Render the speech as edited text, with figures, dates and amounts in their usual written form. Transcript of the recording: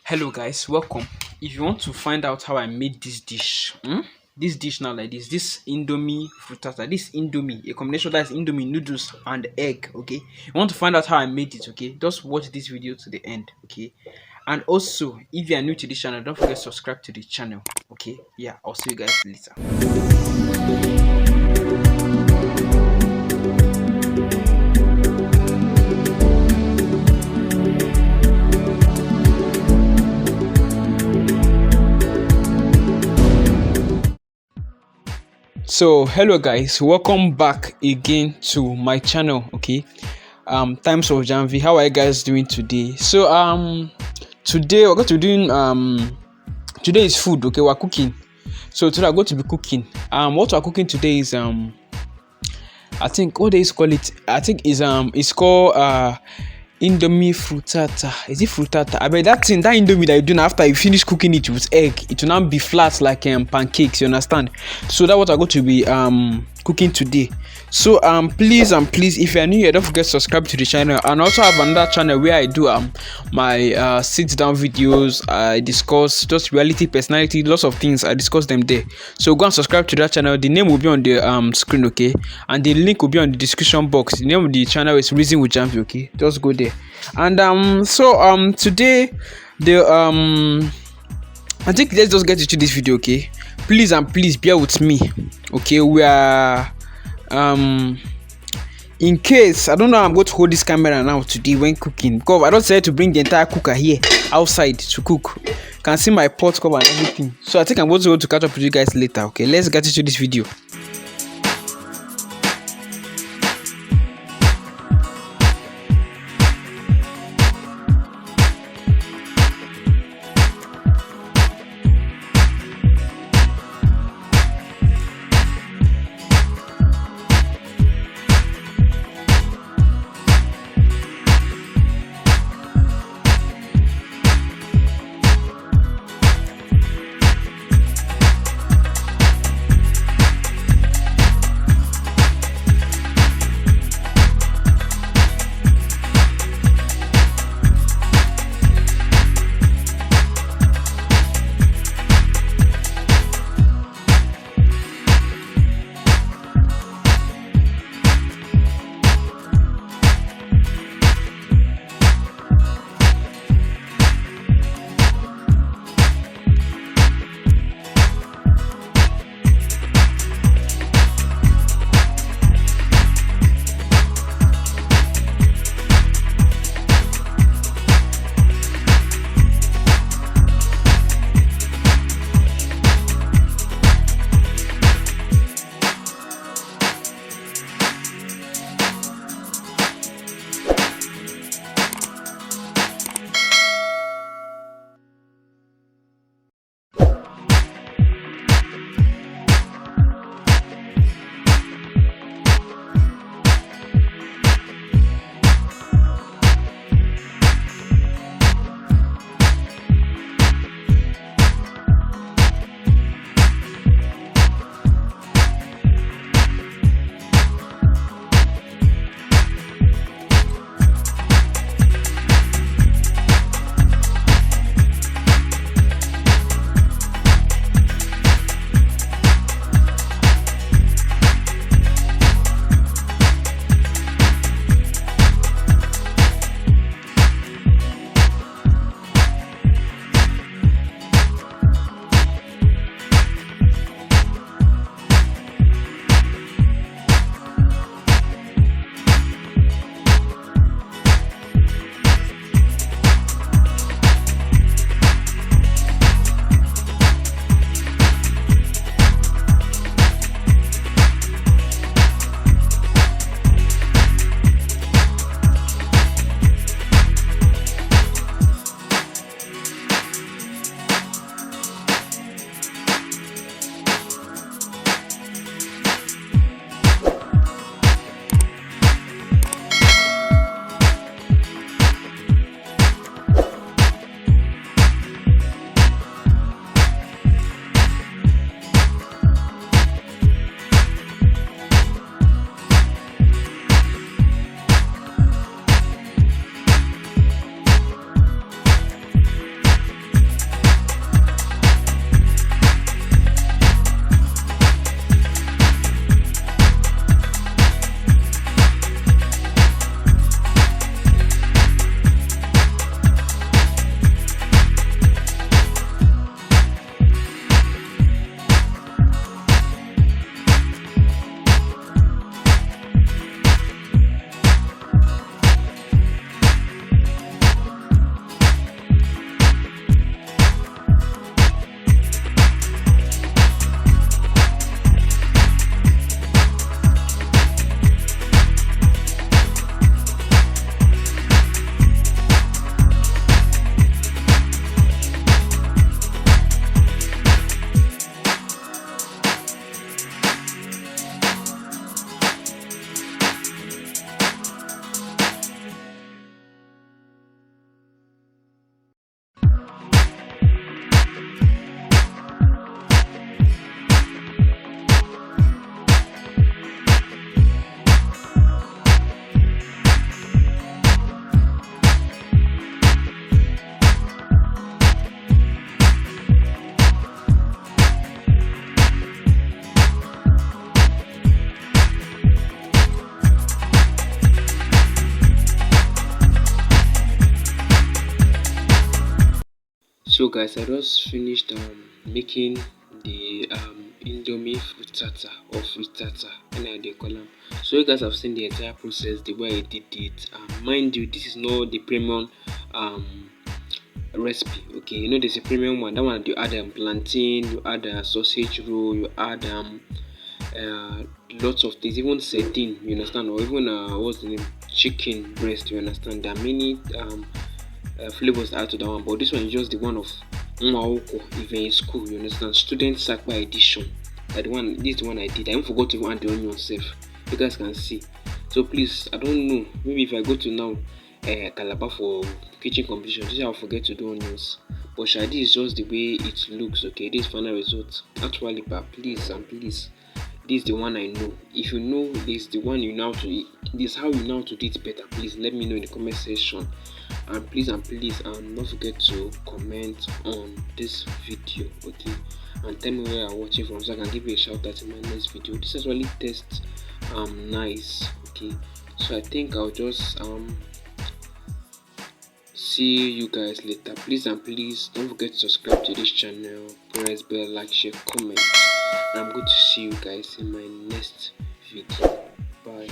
Hello guys, welcome. If you want to find out how I made this dish, this dish now like this indomie frittata, this indomie, a combination that's indomie noodles and egg. Okay, you want to find out how I made it? Okay, just watch this video to the end. Okay, and also if you are new to this channel, don't forget to subscribe to the channel. Okay, yeah, I'll see you guys later. So hello guys, welcome back again to my channel. Okay, times of Janvi, how are you guys doing today? Today we're going to be doing today is food. Okay, we're cooking. So today I'm going to be cooking. What we're cooking today is I think what they call it, I think is it's called Indomie frittata. Is it frittata? I bet that thing, that indomie that you do after you finish cooking it with egg, it will now be flat like pancakes. You understand? So that's what I'm going to be cooking today. So please, if you are new here, don't forget to subscribe to the channel. And also have another channel where I do my sit down videos. I discuss just reality, personality, lots of things. I discuss them there. So go and subscribe to that channel. The name will be on the screen, okay, and the link will be on the description box. The name of the channel is Reason with Jamvi, okay. Just go there. And today the I think let's just get into this video, okay. Please bear with me, okay. We are in case I don't know how I'm going to hold this camera now today when cooking, because I don't say to bring the entire cooker here outside to cook. You can see my pot cover and everything. So I think I'm going to go to catch up with you guys later. Okay, let's get into this video. So guys, I just finished making the indomie frittata or frittata, and they call them. So you guys have seen the entire process, the way I did it. Mind you, this is not the premium recipe. Okay, you know there's a premium one. That one you add plantain, you add sausage roll, you add uh, lots of things, even sardine, you understand, or even what's the name, chicken breast, you understand. There are many flavors add to that one, but this one is just the one of Mwaoko. If you're in school, you understand, student sakpa edition. That one, this is the one I did. I even forgot to even add the onion self. You guys can see. So please, I don't know. Maybe if I go to now Calabar for kitchen competition, this I'll forget to do onions. But sha, this is just the way it looks. Okay, this final result. Actually, but please and please, this is the one I know. If you know this, the one you know to eat, this is how you know to do it better. Please let me know in the comment section. And please don't forget to comment on this video, okay? And tell me where you're watching from so I can give you a shout out in my next video. This actually tastes nice, okay? So I think I'll just see you guys later. Please don't forget to subscribe to this channel, press bell, like, share, comment. I'm going to see you guys in my next video. Bye.